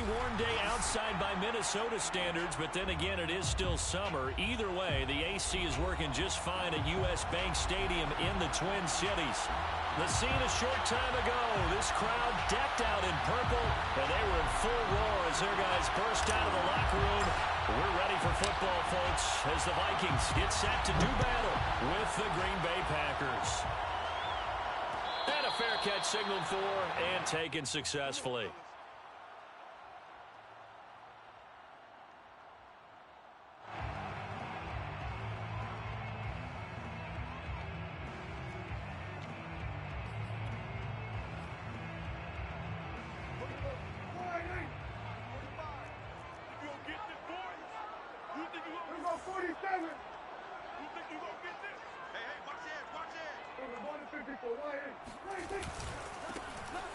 very warm day outside by Minnesota standards, but then again, it is still summer. Either way, the AC is working just fine at U.S. Bank Stadium in the Twin Cities. The scene a short time ago, this crowd decked out in purple, and they were in full roar as their guys burst out of the locker room. We're ready for football, folks, as the Vikings get set to do battle with the Green Bay Packers. And a fair catch signaled for and taken successfully.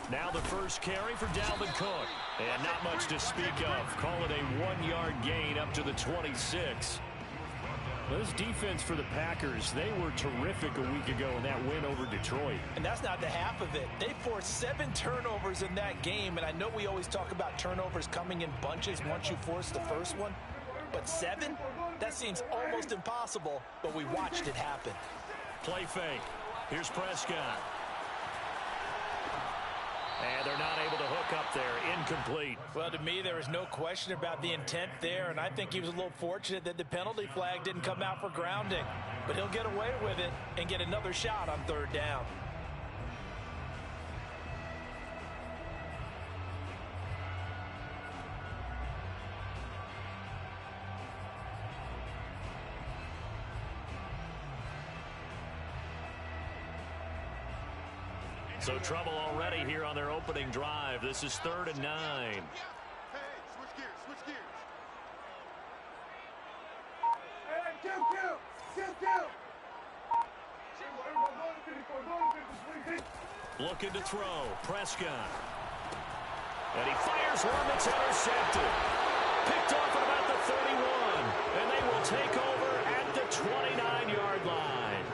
Now the first carry for Dalvin Cook. And not much to speak of. Call it a 1-yard gain up to the 26. This defense for the Packers, they were terrific a week ago in that win over Detroit. And that's not the half of it. They forced 7 turnovers in that game. And I know we always talk about turnovers coming in bunches once you force the first one. But 7? That seems almost impossible, but we watched it happen. Play fake. Here's Prescott. And they're not able to hook up there. Incomplete. Well, to me, there is no question about the intent there, and I think he was a little fortunate that the penalty flag didn't come out for grounding. But he'll get away with it and get another shot on 3rd down. So trouble already here on their opening drive. This is 3rd and 9. Hey, switch gears, switch gears. Hey, kill. Looking to throw. Prescott. And he fires one that's intercepted. Picked off at about the 31. And they will take over at the 29-yard line.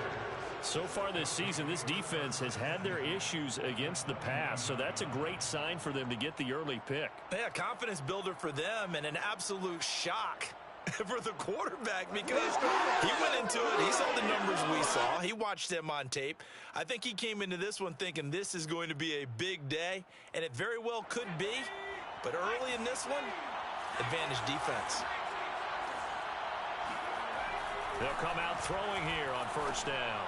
So far this season, this defense has had their issues against the pass, so that's a great sign for them to get the early pick. Yeah, confidence builder for them and an absolute shock for the quarterback because he went into it. He saw the numbers we saw. He watched them on tape. I think he came into this one thinking this is going to be a big day, and it very well could be. But early in this one, advantage defense. They'll come out throwing here on 1st down.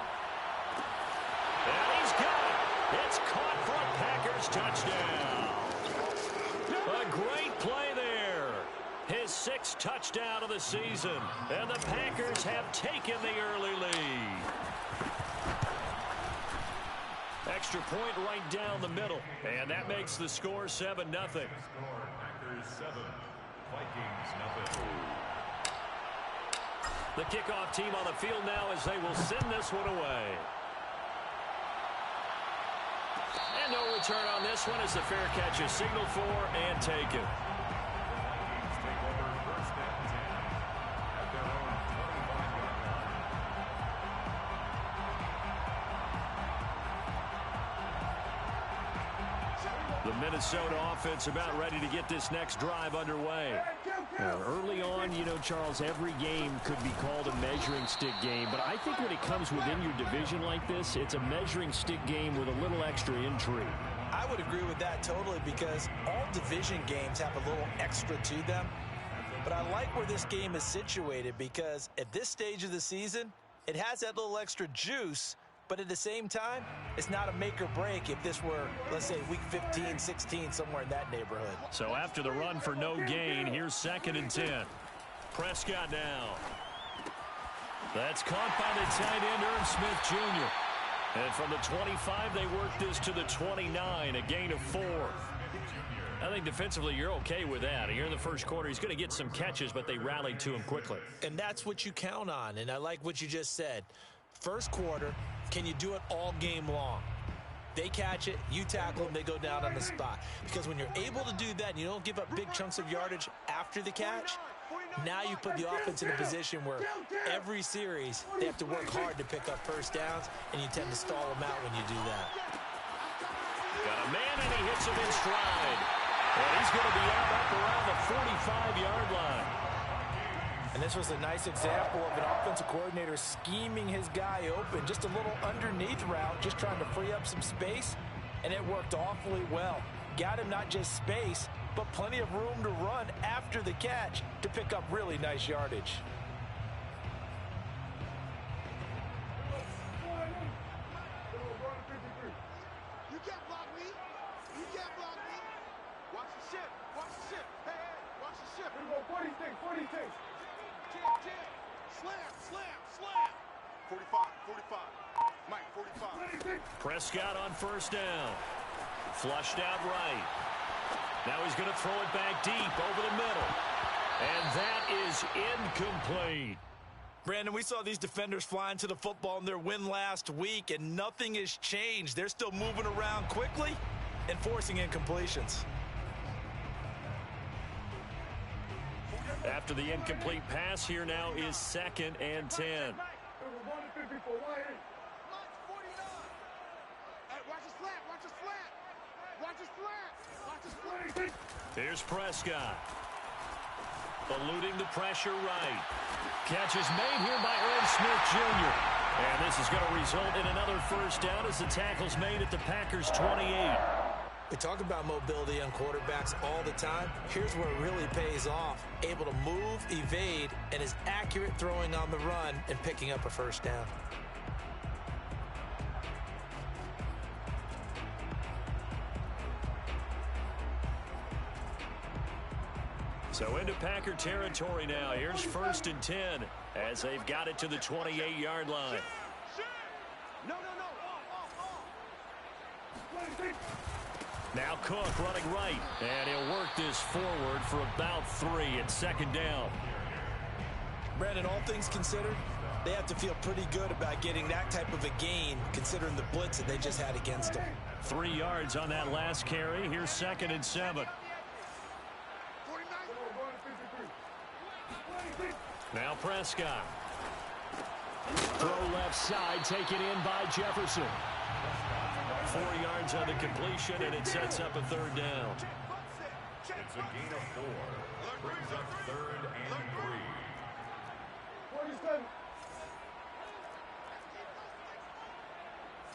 And he's got it. It's caught for a Packers touchdown. A great play there. His 6th touchdown of the season. And the Packers have taken the early lead. Extra point right down the middle. And that makes the score 7-0. Packers 7, Vikings 0. The kickoff team on the field now as they will send this one away. And no return on this one as the fair catch is signaled for and taken. Vikings take over 1st and 10 at their own 25-yard line. The Minnesota offense about ready to get this next drive underway. Now, early on, you know, Charles, every game could be called a measuring stick game, but I think when it comes within your division like this, it's a measuring stick game with a little extra intrigue. I would agree with that totally because all division games have a little extra to them. But I like where this game is situated because at this stage of the season, it has that little extra juice. But at the same time, it's not a make or break if this were, let's say, week 15, 16, somewhere in that neighborhood. So after the run for no gain, here's 2nd and 10. Prescott now. That's caught by the tight end, Irv Smith Jr. And from the 25, they work this to the 29, a gain of 4. I think defensively you're okay with that. Here in the first quarter, he's going to get some catches, but they rallied to him quickly. And that's what you count on, and I like what you just said. First quarter, can you do it all game long? They catch it, you tackle them, they go down on the spot. Because when you're able to do that and you don't give up big chunks of yardage after the catch, now you put the offense in a position where every series they have to work hard to pick up 1st downs, and you tend to stall them out when you do that. Got a man, and he hits him in stride. And he's going to be up 45-yard line. And this was a nice example of an offensive coordinator scheming his guy open. Just a little underneath route, just trying to free up some space, and it worked awfully well. Got him not just space, but plenty of room to run after the catch to pick up really nice yardage. You can't block me. You can't block me. Watch the ship. Watch the ship. Hey, hey, watch the ship. We go 46. Slam, slam, slam. 45. Mike, 45. Prescott on first down. Flushed out right. Now he's going to throw it back deep over the middle. And that is incomplete. Brandon, we saw these defenders flying to the football in their win last week, and nothing has changed. They're still moving around quickly and forcing incompletions. After the incomplete pass, here now is 2nd and 10. Here's Prescott. Eluding the pressure right. Catch is made here by Irv Smith Jr. And this is going to result in another first down as the tackle's made at the Packers' 28. We talk about mobility on quarterbacks all the time. Here's where it really pays off. Able to move, evade, and is accurate throwing on the run and picking up a first down. So into Packer territory now. Here's 1st and 10 as they've got it to the 28-yard line. No. Now Cook running right, and he'll work this forward for about 3 at 2nd down. Brandon, all things considered, they have to feel pretty good about getting that type of a gain considering the blitz that they just had against them. 3 yards on that last carry. Here's 2nd and 7. Now Prescott. Throw left side, taken in by Jefferson. 4 yards on the completion, and it sets up a 3rd down. It's a gain of 4. Brings up 3rd and 3. 47.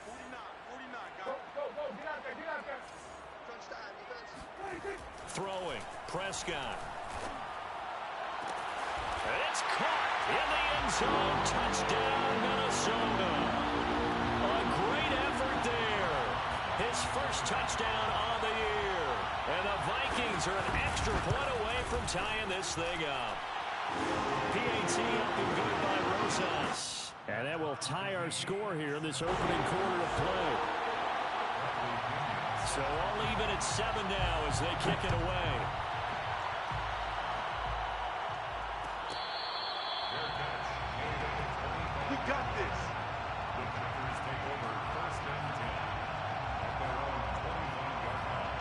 49, go. Get out there. Touchdown, defense. Throwing, Prescott. And it's caught in the end zone. Touchdown, Minnesota. A great effort there. His first touchdown on the year. And the Vikings are an extra point away from tying this thing up. PAT up and good by Rosas. And that will tie our score here in this opening quarter of play. So all even at 7 now as they kick it away. We got this. The Packers take over 1st and 10 at their own 21-yard line.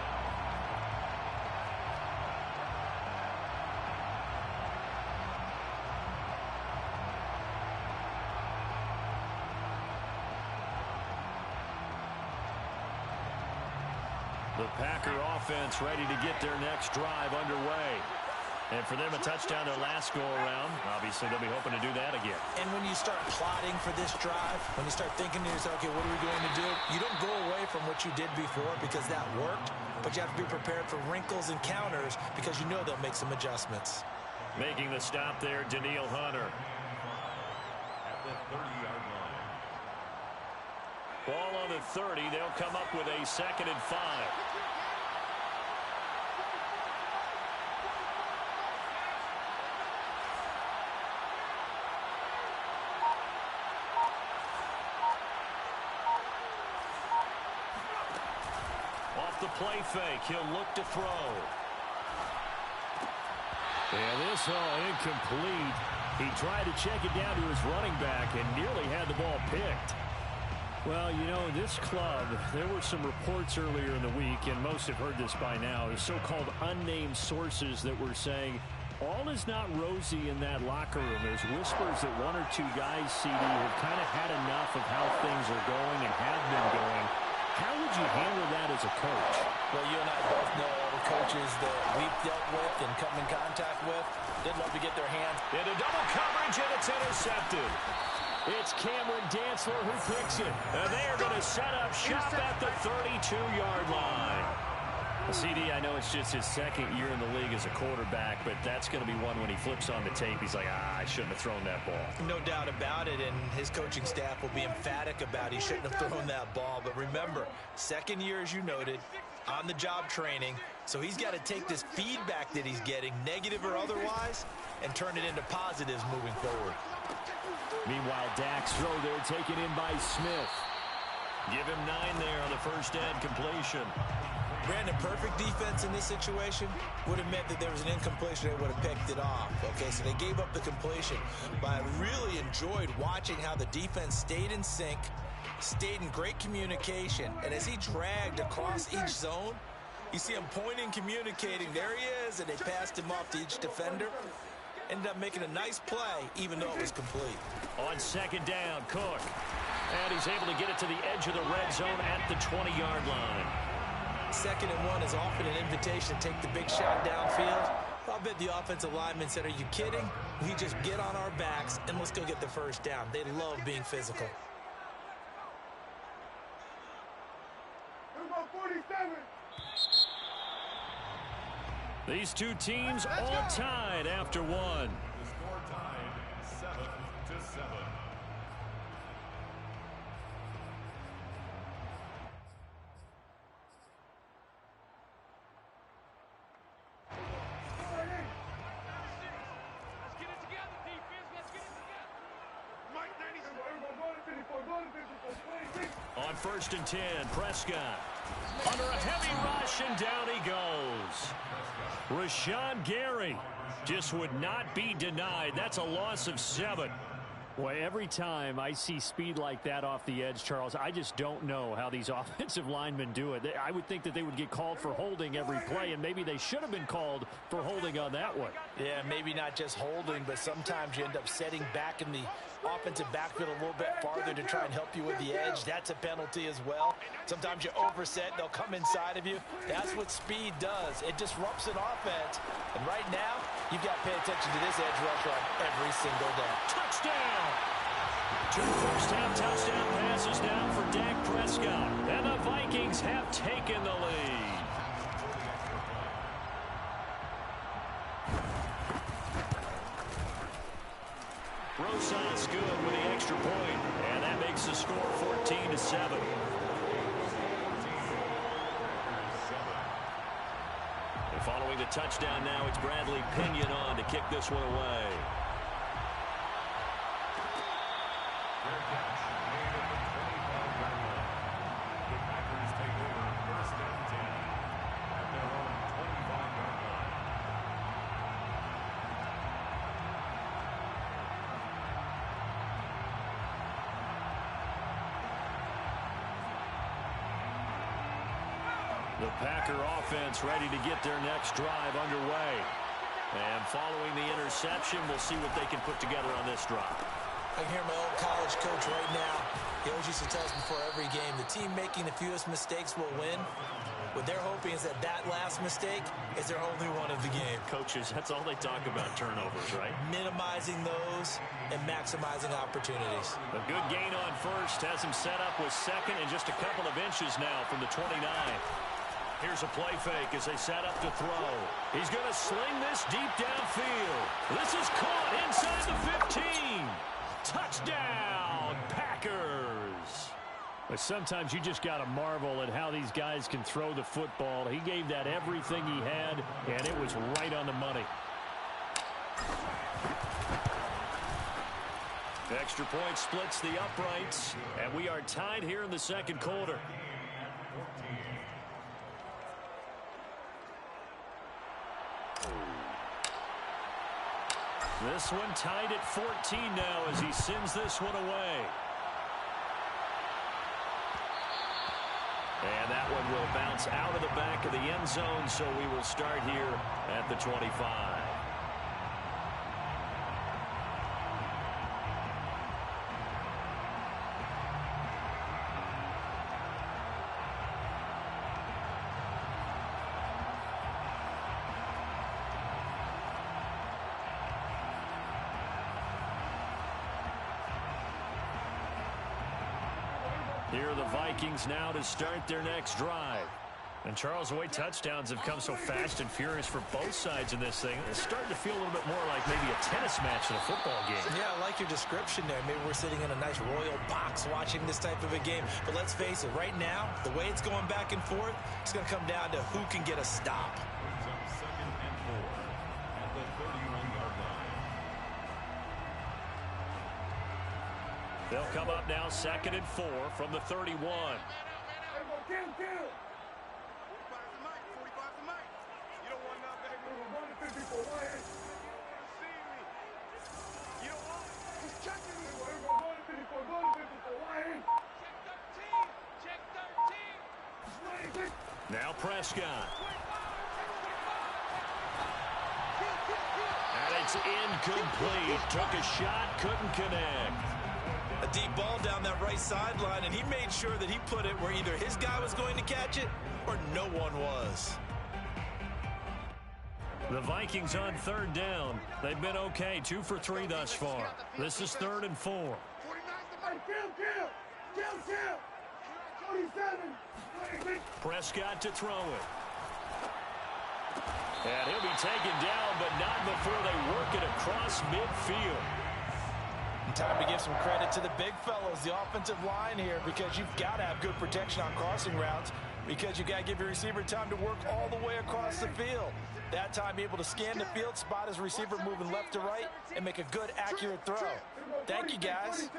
The Packer offense ready to get their next drive underway. And for them, a touchdown their last go-around. Obviously, they'll be hoping to do that again. And when you start plotting for this drive, when you start thinking to yourself, okay, what are we going to do? You don't go away from what you did before because that worked, but you have to be prepared for wrinkles and counters because you know they'll make some adjustments. Making the stop there, Daniil Hunter. At the 30-yard line. Ball on the 30. They'll come up with a 2nd and 5. Off the play fake, he'll look to throw. And this incomplete. He tried to check it down to his running back and nearly had the ball picked. Well, you know, this club, there were some reports earlier in the week, and most have heard this by now, the so-called unnamed sources that were saying all is not rosy in that locker room. There's whispers that 1 or 2 guys, CD, have kind of had enough of how things are going and have been going. How would you handle that as a coach? Well, you and I both know other coaches that we've dealt with and come in contact with, they'd love to get their hands. Into double coverage, and it's intercepted. It's Cameron Dantzler who picks it. And they are going to set up shop at the 32-yard line. CD, I know it's just his second year in the league as a quarterback, but that's going to be one when he flips on the tape. He's like, I shouldn't have thrown that ball. No doubt about it, and his coaching staff will be emphatic about he shouldn't have thrown that ball. But remember, second year, as you noted, on-the-job training, so he's got to take this feedback that he's getting, negative or otherwise, and turn it into positives moving forward. Meanwhile, Dak's throw there taken in by Smith. Give him 9 there on the first down completion. Brandon, perfect defense in this situation would have meant that there was an incompletion. They would have picked it off. Okay, so they gave up the completion. But I really enjoyed watching how the defense stayed in sync, stayed in great communication, and as he dragged across each zone, you see him pointing, communicating. There he is, and they passed him off to each defender. Ended up making a nice play, even though it was complete. On second down, Cook. And he's able to get it to the edge of the red zone at the 20-yard line. 2nd and 1 is often an invitation to take the big shot downfield. I'll bet the offensive lineman said, are you kidding? We just get on our backs and let's go get the first down. They love being physical. These two teams all tied after one. The score tied 7-7. On 1st and 10, Prescott under a heavy rush, and down he goes. Rashawn Gary just would not be denied. That's a loss of 7. Boy, every time I see speed like that off the edge, Charles, I just don't know how these offensive linemen do it. I would think that they would get called for holding every play, and maybe they should have been called for holding on that one. Yeah, maybe not just holding, but sometimes you end up setting back in the offensive backfield a little bit farther to try and help you with the edge. That's a penalty as well. Sometimes you overset, they'll come inside of you. That's what speed does. It disrupts an offense. And right now, you've got to pay attention to this edge rusher on every single down. Touchdown! 2 first-half touchdown passes now for Dak Prescott. And the Vikings have taken the lead. Rosas good with the extra point, and that makes the score 14-7. And following the touchdown now, it's Bradley Pinion on to kick this one away. Fair catch made at the 25-yard line. The Packers take over 1st and 10 at their own 25-yard line. The Packer offense ready to get their next drive underway. And following the interception, we'll see what they can put together on this drive. I can hear my old college coach right now. He always used to tell us before every game, the team making the fewest mistakes will win. What they're hoping is that that last mistake is their only one of the game. Coaches, that's all they talk about, turnovers, right? Minimizing those and maximizing opportunities. A good gain on first has him set up with second and just a couple of inches now from the 29. Here's a play fake as they set up to throw. He's going to sling this deep downfield. This is caught inside the 15. Touchdown, Packers. But sometimes you just got to marvel at how these guys can throw the football. He gave that everything he had, and it was right on the money. Extra point splits the uprights, and we are tied here in the second quarter. This one tied at 14 now as he sends this one away. And that one will bounce out of the back of the end zone, so we will start here at the 25. Here are the Vikings now to start their next drive. And Charles, the way touchdowns have come so fast and furious for both sides in this thing, it's starting to feel a little bit more like maybe a tennis match than a football game. Yeah, I like your description there. Maybe we're sitting in a nice royal box watching this type of a game. But let's face it, right now, the way it's going back and forth, it's going to come down to who can get a stop. Second and 4 at the 31-yard line. They'll come up now second and 4 from the 31. Now Prescott. And it's incomplete. Took a shot, couldn't connect. A deep ball down that right sideline, and he made sure that he put it where either his guy was going to catch it or no one was. The Vikings on third down. They've been okay, 2 for 3 thus far. This is 3rd and 4. Prescott to throw it. And he'll be taken down, but not before they work it across midfield. And time to give some credit to the big fellows, the offensive line here, because you've got to have good protection on crossing routes, because you've got to give your receiver time to work all the way across the field. That time, able to scan the field, spot his receiver moving left to right, and make a good, accurate throw. Thank you, guys.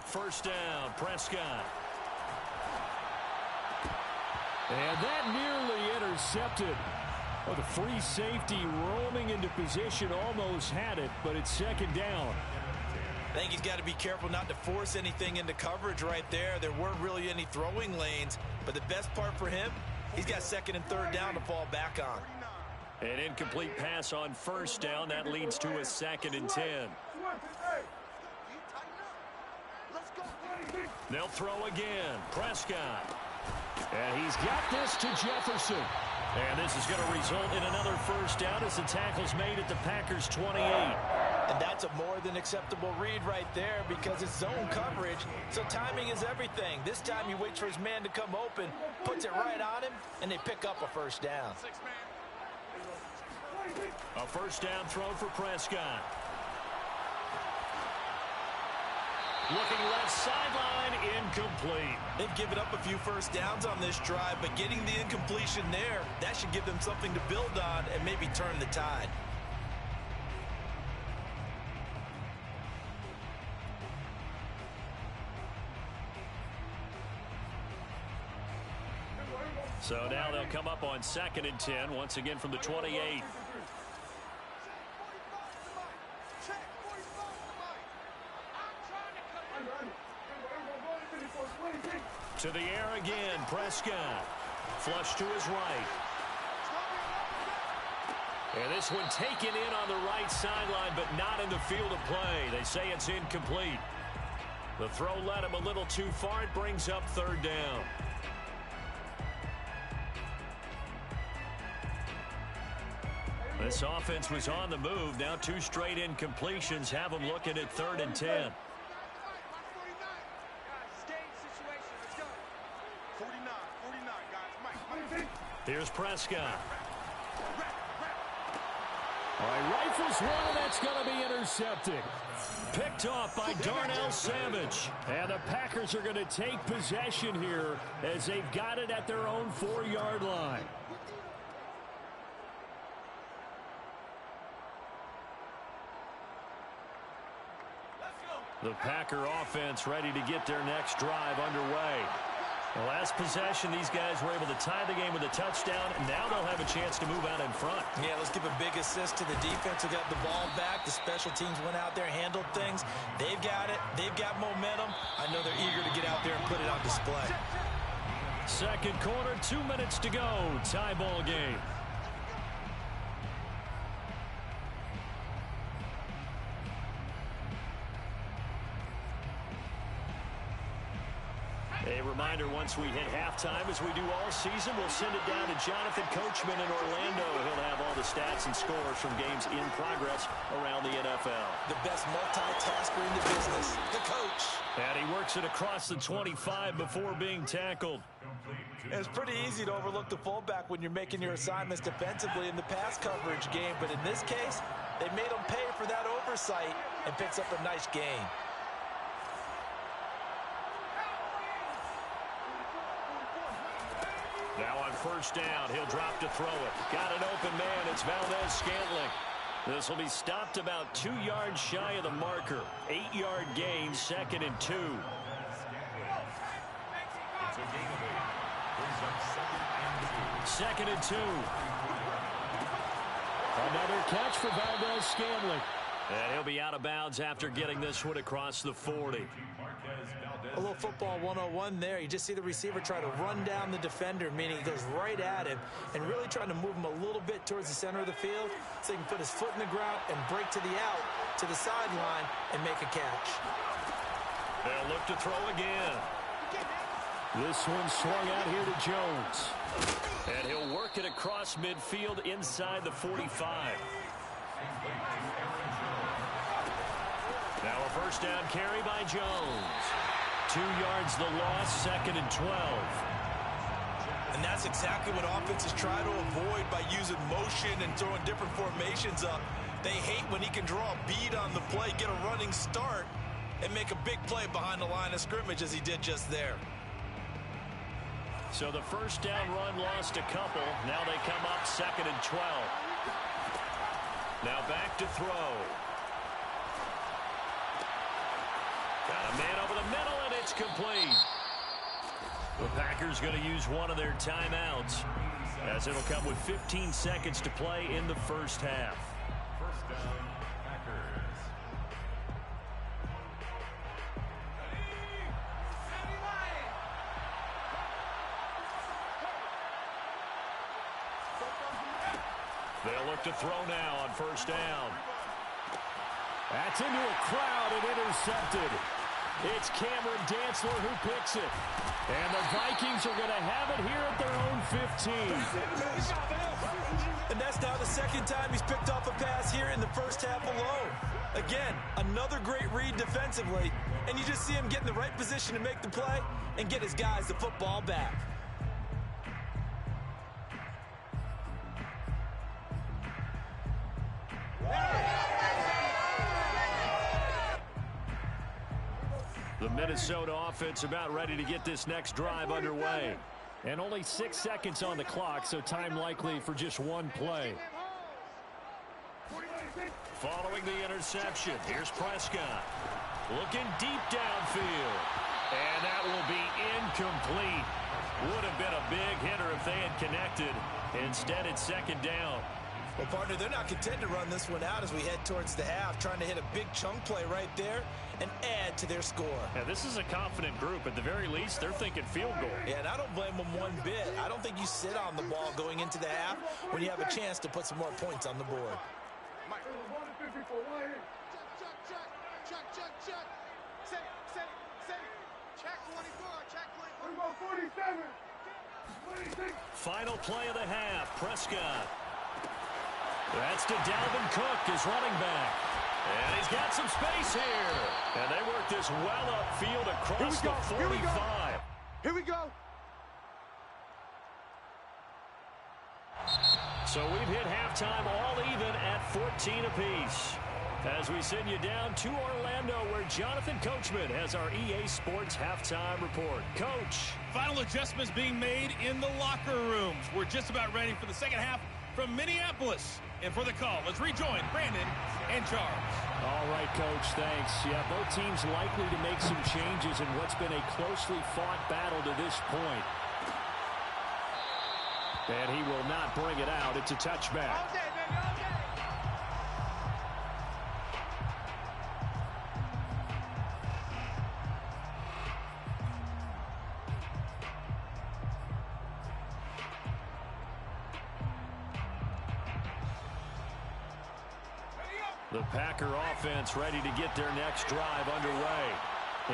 First down, Prescott. And that nearly intercepted. Oh, the free safety roaming into position almost had it, but it's second down. I think he's got to be careful not to force anything into coverage right there. There weren't really any throwing lanes, but the best part for him, he's got second and third down to fall back on. An incomplete pass on first down. That leads to a 2nd and 10. They'll throw again. Prescott. And he's got this to Jefferson. And this is going to result in another first down as the tackle's made at the Packers' 28. And that's a more than acceptable read right there because it's zone coverage, so timing is everything. This time he waits for his man to come open, puts it right on him, and they pick up a first down. A first down throw for Prescott. Looking left sideline, incomplete. They've given up a few first downs on this drive, but getting the incompletion there, that should give them something to build on and maybe turn the tide. So now they'll come up on 2nd and 10, once again from the 28. To the air again, Prescott. Flush to his right. And this one taken in on the right sideline, but not in the field of play. They say it's incomplete. The throw led him a little too far. It brings up 3rd down. This offense was on the move. Now 2 straight incompletions have them looking at 3rd and 10. Here's Prescott. All right, rifles one, that's going to be intercepted. Picked off by Darnell Savage. And the Packers are going to take possession here as they've got it at their own 4-yard line. The Packer offense ready to get their next drive underway. The last possession, these guys were able to tie the game with a touchdown, and now they'll have a chance to move out in front. Yeah, let's give a big assist to the defense who got the ball back. The special teams went out there, handled things. They've got it. They've got momentum. I know they're eager to get out there and put it on display. Second quarter, 2 minutes to go. Tie ball game. A reminder, once we hit halftime, as we do all season, we'll send it down to Jonathan Coachman in Orlando. He'll have all the stats and scores from games in progress around the NFL. The best multitasker in the business, the coach. And he works it across the 25 before being tackled. And it's pretty easy to overlook the fullback when you're making your assignments defensively in the pass coverage game. But in this case, they made him pay for that oversight and picks up a nice gain. Now on first down, he'll drop to throw it. Got an open man. It's Valdez-Scantling. This will be stopped about 2 yards shy of the marker. 8-yard gain, 2nd and 2. Second and 2. Another catch for Valdez-Scantling. And he'll be out of bounds after getting this one across the 40. A little football 101 there. You just see the receiver try to run down the defender, meaning he goes right at him and really trying to move him a little bit towards the center of the field so he can put his foot in the ground and break to the out, to the sideline, and make a catch. They'll look to throw again. This one swung out here to Jones. And he'll work it across midfield inside the 45. Now a first down carry by Jones. 2 yards the loss, 2nd and 12. And that's exactly what offenses try to avoid by using motion and throwing different formations up. They hate when he can draw a bead on the play, get a running start, and make a big play behind the line of scrimmage as he did just there. So the first down run lost a couple. Now they come up 2nd and 12. Now back to throw. Got a man over the middle, and it's complete. The Packers going to use one of their timeouts, as it'll come with 15 seconds to play in the first half. First down, Packers. They'll look to throw now on first down. That's into a crowd and intercepted. It's Cameron Dantzler who picks it. And the Vikings are going to have it here at their own 15. And that's now the second time he's picked off a pass here in the first half alone. Again, another great read defensively. And you just see him get in the right position to make the play and get his guys the football back. The Minnesota offense about ready to get this next drive underway. And only 6 seconds on the clock, so time likely for just one play. Following the interception, here's Prescott. Looking deep downfield. And that will be incomplete. Would have been a big hitter if they had connected. Instead, it's second down. Well, partner, they're not content to run this one out as we head towards the half, trying to hit a big chunk play right there and add to their score. Yeah, this is a confident group. At the very least, they're thinking field goal. Yeah, and I don't blame them one bit. I don't think you sit on the ball going into the half when you have a chance to put some more points on the board. Check. Set it. Check 24, check 24. 47. Final play of the half, Prescott. That's to Dalvin Cook, his running back. And he's got some space here. And they work this well upfield across the 45. Here we go. So we've hit halftime all even at 14 apiece. As we send you down to Orlando, where Jonathan Coachman has our EA Sports halftime report. Coach. Final adjustments being made in the locker rooms. We're just about ready for the second half from Minneapolis. And for the call, let's rejoin Brandon and Charles. All right, Coach, thanks. Yeah, both teams likely to make some changes in what's been a closely fought battle to this point. And he will not bring it out. It's a touchback. All day, baby, all day. The Packer offense ready to get their next drive underway.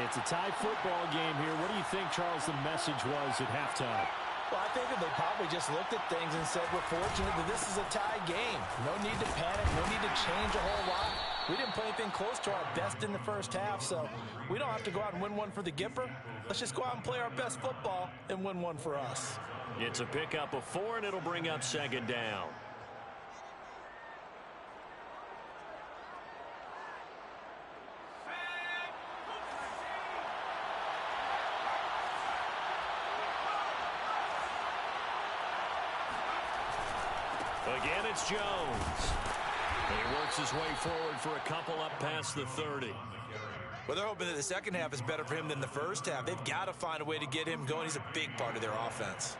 It's a tie football game here. What do you think Charles, the message was at halftime? Well, I think that they probably just looked at things and said, we're fortunate that this is a tie game. No need to panic, no need to change a whole lot. We didn't play anything close to our best in the first half, so we don't have to go out and win one for the Gipper. Let's just go out and play our best football and win one for us. It's a pickup of 4, and it'll bring up second down. Again, it's Jones. He works his way forward for a couple up past the 30. Well, they're hoping that the second half is better for him than the first half. They've got to find a way to get him going. He's a big part of their offense.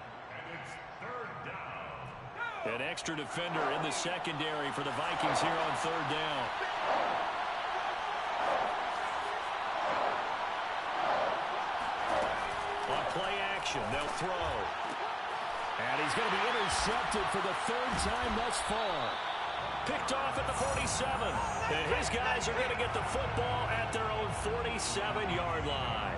An extra defender in the secondary for the Vikings here on third down. On play action, they'll throw. And he's going to be intercepted for the third time thus far. Picked off at the 47. And his guys are going to get the football at their own 47-yard line.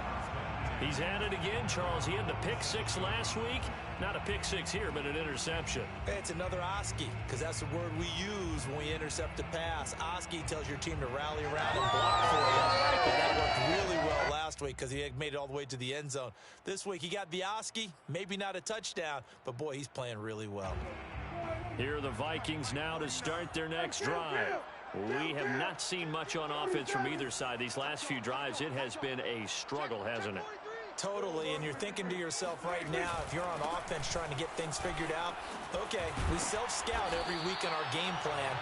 He's had it again, Charles. He had the pick 6 last week. Not a pick 6 here, but an interception. It's another Oski, because that's the word we use when we intercept a pass. Oski tells your team to rally around and block for you. And that worked really well last week because he had made it all the way to the end zone. This week he got the Oski, maybe not a touchdown, but boy, he's playing really well. Here are the Vikings now to start their next drive. We have not seen much on offense from either side. These last few drives, it has been a struggle, hasn't it? Totally, and you're thinking to yourself right now, if you're on offense trying to get things figured out, okay, we self-scout every week in our game plan.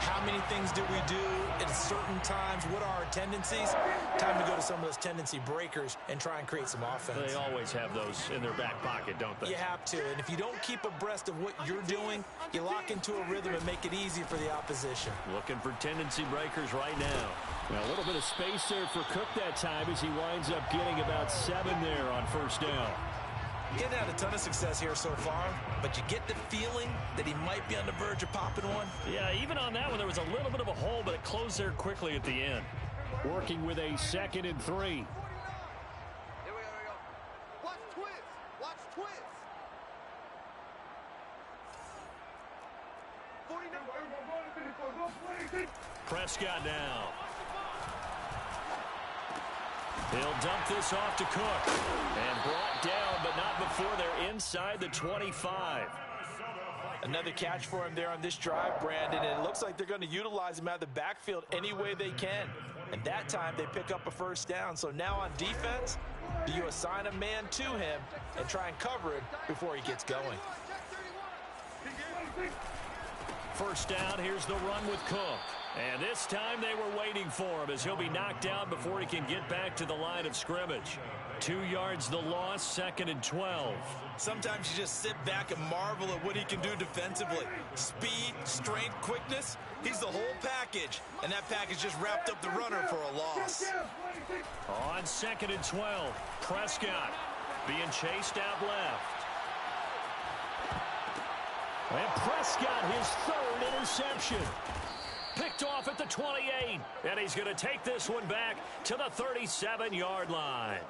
How many things do we do at certain times? What are our tendencies? Time to go to some of those tendency breakers and try and create some offense. They always have those in their back pocket, don't they? You have to, and if you don't keep abreast of what you're doing, you lock into a rhythm and make it easy for the opposition. Looking for tendency breakers right now. Well, a little bit of space there for Cook that time as he winds up getting about 7 there on first down. Getting had a ton of success here so far, but you get the feeling that he might be on the verge of popping one. Yeah, even on that one, there was a little bit of a hole, but it closed there quickly at the end. Working with a 2nd and 3. Here we go. Watch twins. Watch twins. 49. Prescott now. He'll dump this off to Cook. And brought down, but not before they're inside the 25. Another catch for him there on this drive, Brandon, and it looks like they're going to utilize him out of the backfield any way they can. And that time they pick up a first down. So now on defense, do you assign a man to him and try and cover it before he gets going? First down, here's the run with Cook. And this time they were waiting for him as he'll be knocked down before he can get back to the line of scrimmage. 2 yards the loss, 2nd and 12. Sometimes you just sit back and marvel at what he can do defensively. Speed, strength, quickness, he's the whole package. And that package just wrapped up the runner for a loss. On 2nd and 12, Prescott being chased out left. And Prescott, his 3rd interception. Picked off at the 28, and he's going to take this one back to the 37-yard line.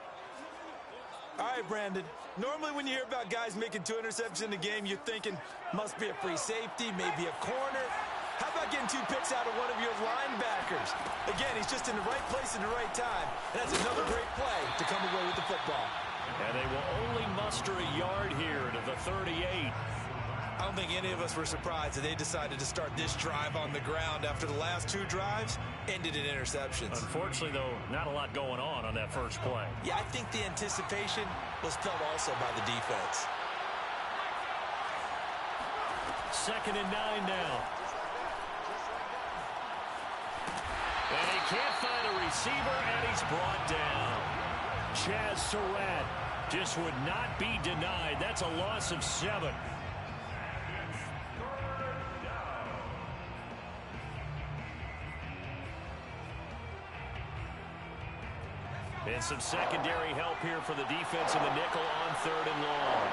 All right, Brandon. Normally when you hear about guys making 2 interceptions in the game, you're thinking must be a free safety, maybe a corner. How about getting 2 picks out of one of your linebackers? Again, he's just in the right place at the right time. And that's another great play to come away with the football. And they will only muster a yard here to the 38. I don't think any of us were surprised that they decided to start this drive on the ground after the last 2 drives ended in interceptions. Unfortunately, though, not a lot going on that first play. Yeah, I think the anticipation was felt also by the defense. 2nd and 9 now. And he can't find a receiver, and he's brought down. Chaz Surratt just would not be denied. That's a loss of 7. And some secondary help here for the defense in the nickel on 3rd and long.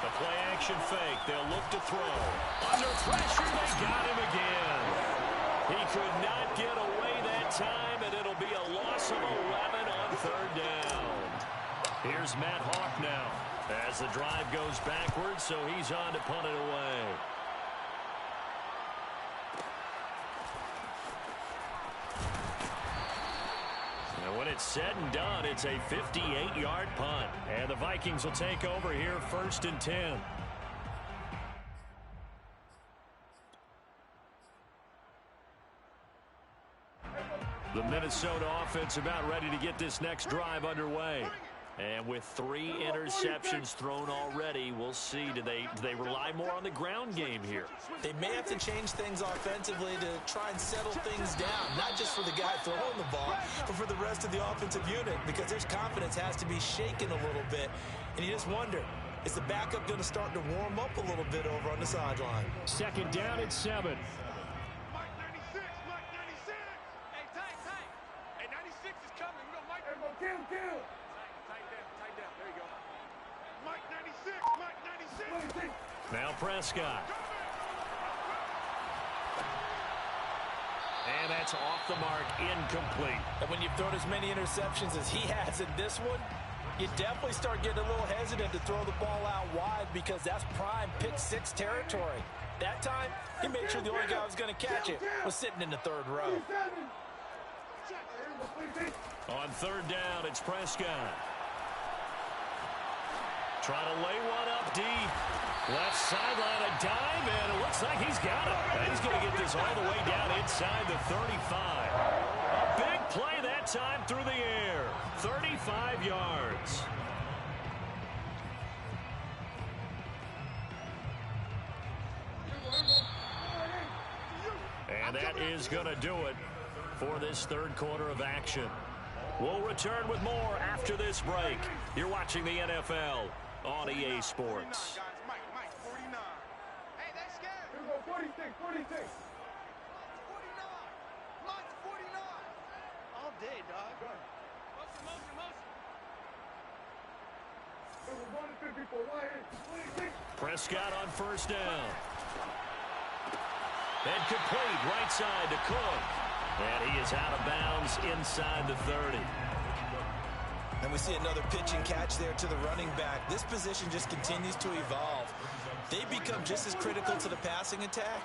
The play action fake. They'll look to throw. Under pressure, they got him again. He could not get away that time, and it'll be a loss of 11 on on third down. Here's Matt Hawk now as the drive goes backwards, so he's on to punt it away. And when it's said and done, it's a 58-yard punt. And the Vikings will take over here 1st and 10. The Minnesota offense about ready to get this next drive underway. And with 3 interceptions thrown already, we'll see. Do they rely more on the ground game here? They may have to change things offensively to try and settle things down, not just for the guy throwing the ball, but for the rest of the offensive unit, because their confidence has to be shaken a little bit. And you just wonder, is the backup going to start to warm up a little bit over on the sideline? 2nd down and 7. Mike 96, Mike 96. Hey, tight. Hey, 96 is coming. You know, Mike. Hey, go kill. Tight down. There you go. Mike 96. Now Prescott. And that's off the mark, incomplete. And when you've thrown as many interceptions as he has in this one, you definitely start getting a little hesitant to throw the ball out wide, because that's prime pick 6 territory. That time, he made sure the only guy who was going to catch it was sitting in the 3rd row. On 3rd down, it's Prescott. Trying to lay one up deep. Left sideline, a dive, and it looks like he's got it. And he's going to get this all the way down inside the 35. A big play that time through the air. 35 yards. And that is going to do it for this 3rd quarter of action. We'll return with more after this break. You're watching the NFL on EA Sports. Mike 49. Hey, that's scared. Here we go, 46. 49. Mike's 49. All day, dog. Motion. Prescott on 1st down. And complete right side to Cook. And he is out of bounds inside the 30. And we see another pitch and catch there to the running back. This position just continues to evolve. They become just as critical to the passing attack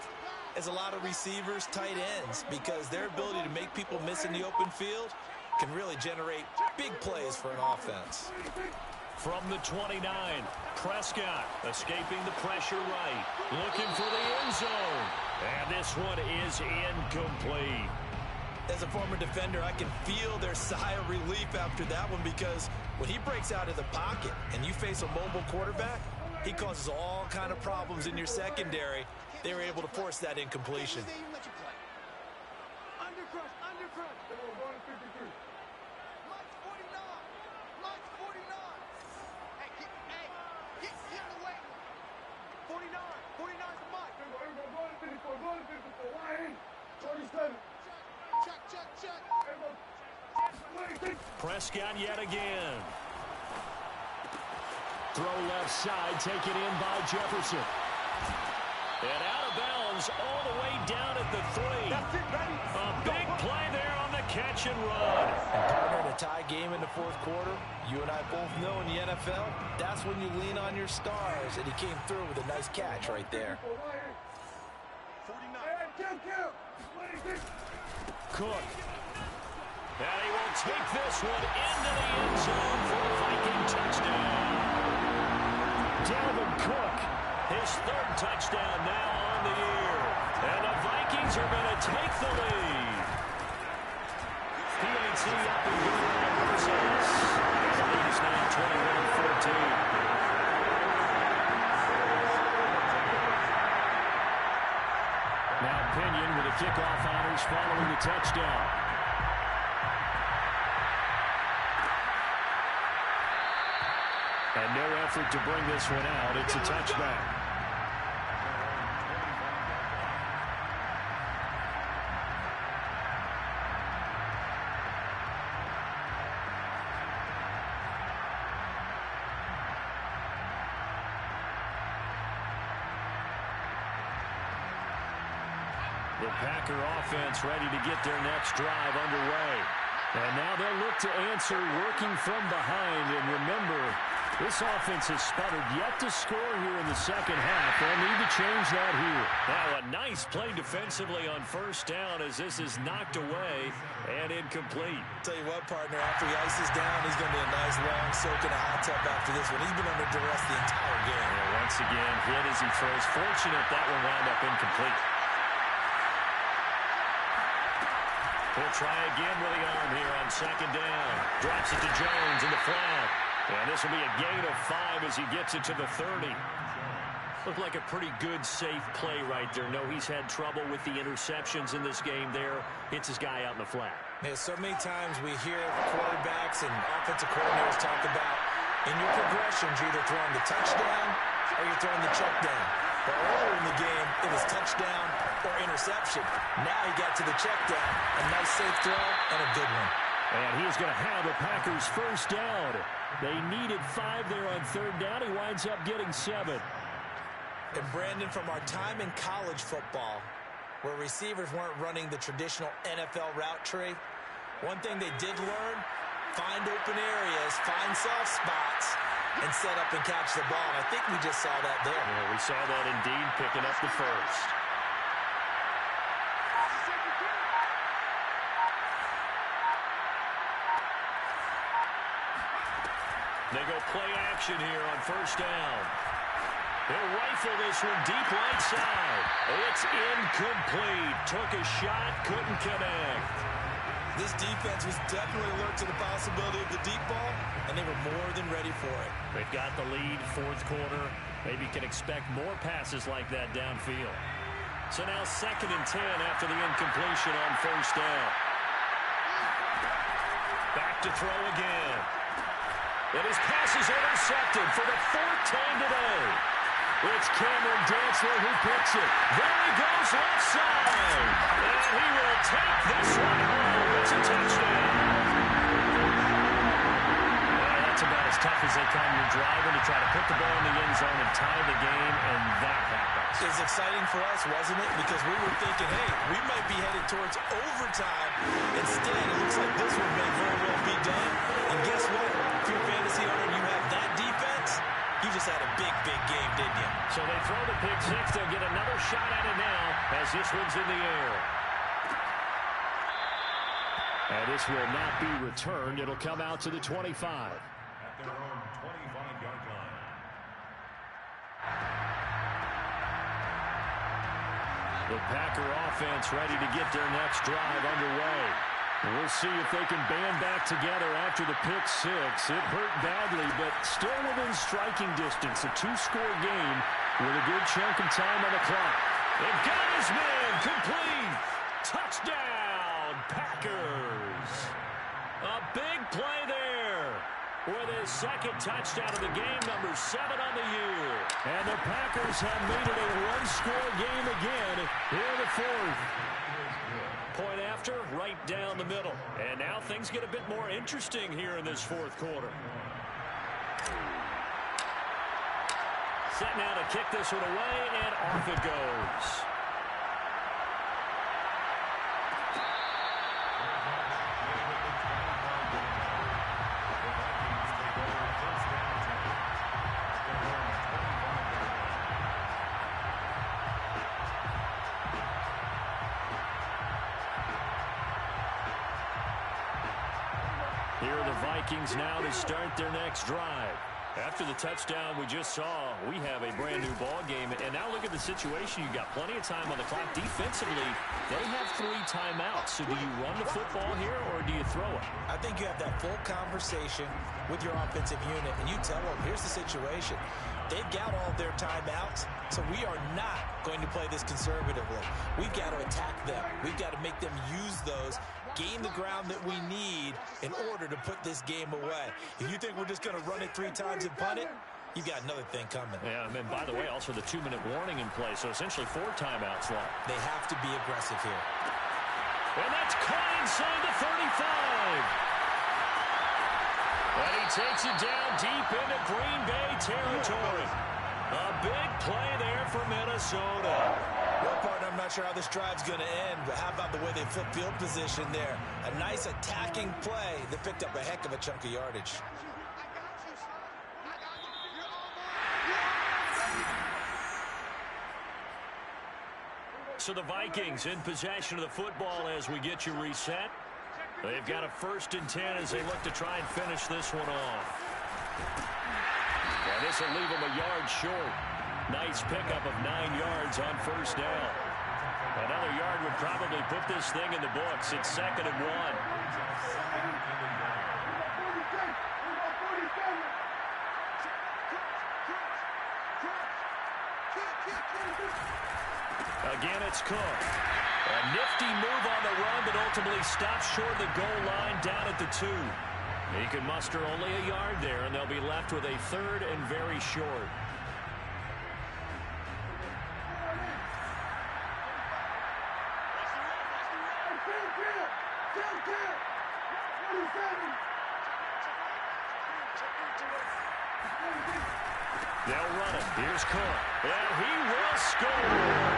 as a lot of receivers, tight ends, because their ability to make people miss in the open field can really generate big plays for an offense. From the 29, Prescott escaping the pressure right, looking for the end zone. And this one is incomplete. As a former defender, I can feel their sigh of relief after that one, because when he breaks out of the pocket and you face a mobile quarterback, he causes all kind of problems in your secondary. They were able to force that incompletion. Undercrush. Mike's 49. Hey, get in the way. 49. 49's the Mike. 27. Check. Prescott yet again. Throw left side, taken in by Jefferson. And out of bounds all the way down at the 3. That's it, baby. A big play there on the catch and run. And partner, in a tie game in the 4th quarter, you and I both know in the NFL, that's when you lean on your stars, and he came through with a nice catch right there. 49. Cook. And he will take this one into the end zone for a Viking touchdown. Dalvin Cook, his 3rd touchdown now on the year. And the Vikings are going to take the lead. PAT up in good versus. The lead is now 21-14. Now Pinion with the kickoff honors following the touchdown. And no effort to bring this one out. It's a touchback. The Packer offense ready to get their next drive underway. And now they'll look to answer working from behind. And remember, this offense has sputtered yet to score here in the second half. They'll need to change that here. Now a nice play defensively on first down as this is knocked away and incomplete. Tell you what, partner, after he ices down, he's going to be a nice long soak in a hot tub after this one. He's been under duress the entire game. Yeah, once again, hit as he throws. Fortunate that one wound up incomplete. He'll try again with the arm here on second down. Drops it to Jones in the flat. And this will be a gain of 5 as he gets it to the 30. Looked like a pretty good, safe play right there. No, he's had trouble with the interceptions in this game there. Hits his guy out in the flat. Yeah, so many times we hear quarterbacks and offensive coordinators talk about in your progressions, you're either throwing the touchdown or you're throwing the check down. But earlier in the game, it was touchdown or interception. Now he got to the check down. A nice safe throw and a good one. And he's going to have the Packers first down. They needed 5 there on third down. He winds up getting 7. And Brandon, from our time in college football, where receivers weren't running the traditional NFL route tree, one thing they did learn, find open areas, find soft spots, and set up and catch the ball. And I think we just saw that there. Yeah, we saw that indeed, picking up the first. They go play action here on first down. They'll rifle this one deep right side. It's incomplete. Took a shot, couldn't connect. This defense was definitely alert to the possibility of the deep ball, and they were more than ready for it. They've got the lead, fourth quarter. Maybe can expect more passes like that downfield. So now 2nd and 10 after the incompletion on first down. Back to throw again. And his pass is intercepted for the 4th time today. It's Cameron Dantzler who picks it. There he goes left side. And he will take this one home. It's a touchdown. Well, that's about as tough as they come. You're driving to try to put the ball in the end zone and tie the game, and that happens. It was exciting for us, wasn't it? Because we were thinking, hey, we might be headed towards overtime. Instead, it looks like this one may very well be done. And guess what? If you're a fantasy owner and you have that defense, you just had a big, big game, didn't you? So they throw the pick six. They'll get another shot at it now as this one's in the air. And this will not be returned. It'll come out to the 25. At their own 25-yard line. The Packer offense ready to get their next drive underway. We'll see if they can band back together after the pick six. It hurt badly, but still within striking distance. A 2-score game with a good chunk of time on the clock. They've got his man complete. Touchdown, Packers. A big play there with his 2nd touchdown of the game, number 7 on the year. And the Packers have made it a 1-score game again here in the 4th. Point after, right down the middle. And now things get a bit more interesting here in this 4th quarter. Set now to kick this one away, and off it goes. Here are the Vikings now to start their next drive. After the touchdown we just saw, we have a brand new ball game. And now look at the situation. You've got plenty of time on the clock. Defensively, they have 3 timeouts. So do you run the football here or do you throw it? I think you have that full conversation with your offensive unit, and you tell them, here's the situation. They've got all their timeouts, so we are not going to play this conservatively. We've got to attack them. We've got to make them use those, gain the ground that we need in order to put this game away. If you think we're just going to run it 3 times and punt it, you've got another thing coming. Yeah, and by the way, also the 2-minute warning in play, so essentially 4 timeouts left. They have to be aggressive here. And that's caught inside the 35. And he takes it down deep into Green Bay territory. A big play there for Minnesota. Well, partner, I'm not sure how this drive's going to end, but how about the way they flip field position there? A nice attacking play that picked up a heck of a chunk of yardage. So the Vikings in possession of the football as we get you reset. They've got a 1st and 10 as they look to try and finish this one off. And this will leave them a yard short. Nice pickup of 9 yards on 1st down. Another yard would probably put this thing in the books. It's 2nd and 1. Again, it's Cook. A nifty move on the run, but ultimately stops short of the goal line down at the 2. He can muster only a yard there, and they'll be left with a 3rd and very short. They'll run it. Here's Cook. And he will score.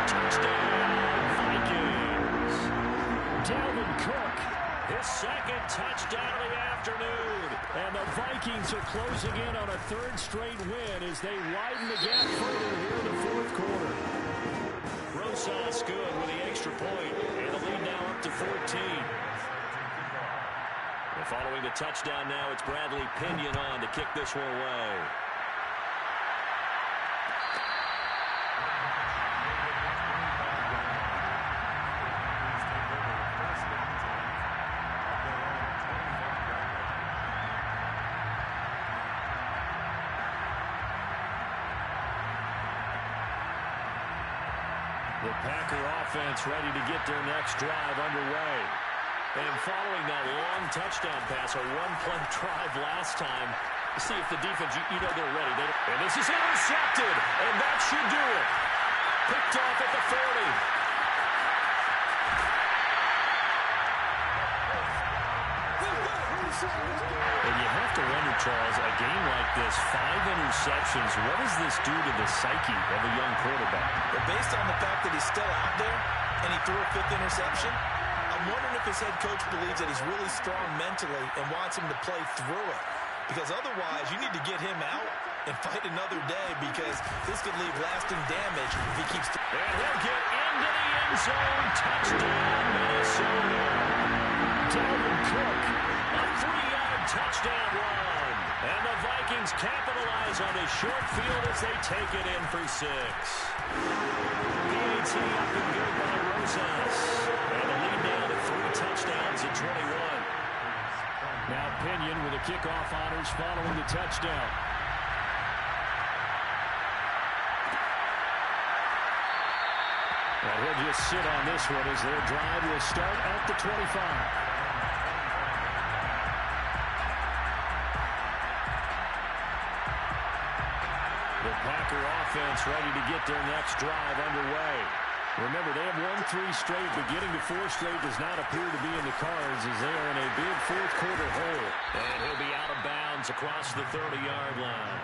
Touchdown, Vikings. Dalvin Cook, his 2nd touchdown of the afternoon. And the Vikings are closing in on a 3rd straight win as they widen the gap further here in the 4th quarter. Rosas good with the extra point, and the lead now up to 14. And following the touchdown now, it's Bradley Pinion on to kick this one away. The Packer offense ready to get their next drive underway. And following that long touchdown pass, a one-play drive last time, see if the defense, you know they're ready. And this is intercepted, and that should do it. Picked off at the 40. And you have to wonder, Charles, a game like this, 5 interceptions, what does this do to the psyche of a young quarterback? But based on the fact that he's still out there and he threw a 5th interception, I'm wondering if his head coach believes that he's really strong mentally and wants him to play through it. Because otherwise, you need to get him out and fight another day, because this could leave lasting damage if he keeps... And he'll get into the end zone. Touchdown, Minnesota. Dalvin Cook, a 3-yard touchdown run. And the Vikings capitalize on this short field as they take it in for 6. PAT up and good by Rosas. And the lead now to 3 touchdowns at 21. Now Pinion with the kickoff honors following the touchdown. And he'll just sit on this one as their drive will start at the 25. The Packer offense ready to get their next drive underway. Remember, they have won 3 straight, but getting to 4 straight does not appear to be in the cards as they are in a big 4th quarter hole. And he'll be out of bounds across the 30-yard line.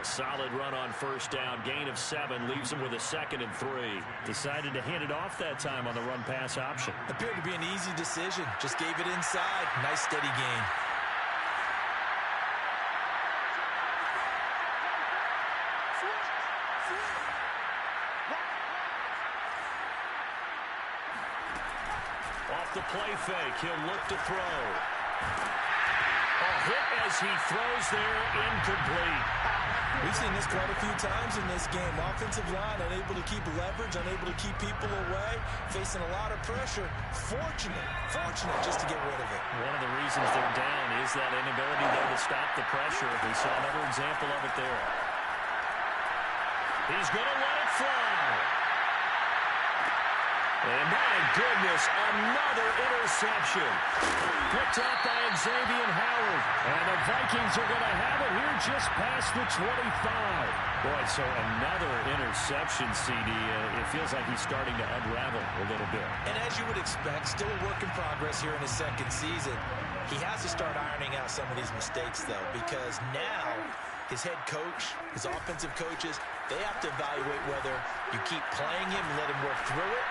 A solid run on 1st down. Gain of 7 leaves him with a 2nd and 3. Decided to hand it off that time on the run-pass option. Appeared to be an easy decision. Just gave it inside. Nice steady gain. Off the play fake, he'll look to throw. A hit as he throws there, incomplete. We've seen this quite a few times in this game. Offensive line unable to keep leverage, unable to keep people away, facing a lot of pressure. Fortunate just to get rid of it. One of the reasons they're down is that inability there to stop the pressure. We saw another example of it there. He's going to let it fly. And my goodness, another interception. Picked up by Xavier Howard. And the Vikings are going to have it here just past the 25. Boy, so another interception, CD. It feels like he's starting to unravel a little bit. And as you would expect, still a work in progress here in his 2nd season. He has to start ironing out some of these mistakes, though, because now his head coach, his offensive coaches, They have to evaluate whether you keep playing him and let him work through it,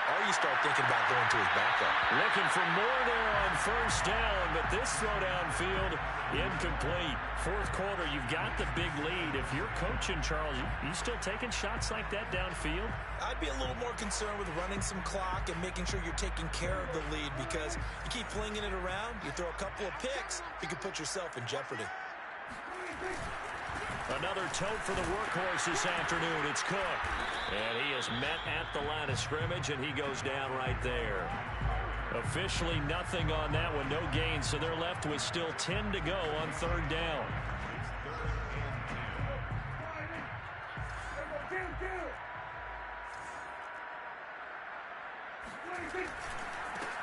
or you start thinking about going to his backup. Looking for more there on first down, but this throw downfield incomplete. Fourth quarter, you've got the big lead. If you're coaching, Charles, you still taking shots like that downfield? I'd be a little more concerned with running some clock and making sure you're taking care of the lead, because you keep flinging it around, you throw a couple of picks, you can put yourself in jeopardy. Another tote for the workhorse this afternoon. It's Cook. And he is met at the line of scrimmage, and he goes down right there. Officially nothing on that one, no gain, so they're left with still 10 to go on third down.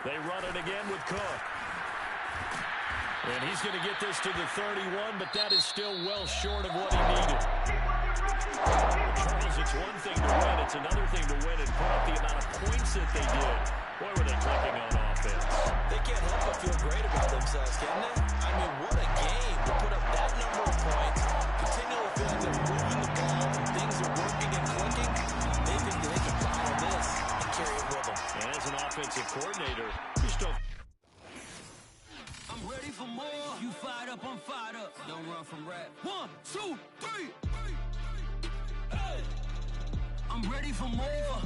They run it again with Cook. And he's going to get this to the 31, but that is still well short of what he needed. Charles, it's one thing to win. It's another thing to win and put up the amount of points that they did. Boy, were they clicking on offense. They can't help but feel great about themselves, can they? I mean, what a game to put up that number of points, continue to feel like they're moving the ball, and things are working and clicking. They think that they can follow this and carry it with them. And as an offensive coordinator, you still... I'm ready for more. You fired up, I'm fired up. Don't run from rap. 1, 2, 3. Hey. I'm ready for more.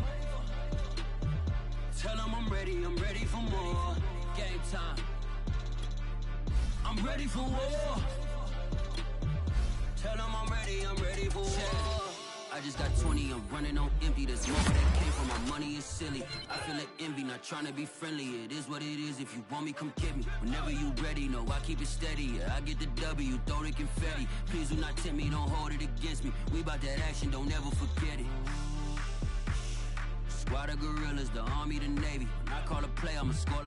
Tell them I'm ready for more. Game time. I'm ready for war. Tell them I'm ready for war. I just got 20, I'm running on empty. This more that came from my money is silly. I feel like envy, not trying to be friendly. It is what it is, if you want me, come get me. Whenever you ready, no, I keep it steady. Yeah, I get the W, throw the confetti. Please do not tempt me, don't hold it against me. We about that action, don't ever forget it. Squad of gorillas, the army, the navy. When I call a play, I'ma score.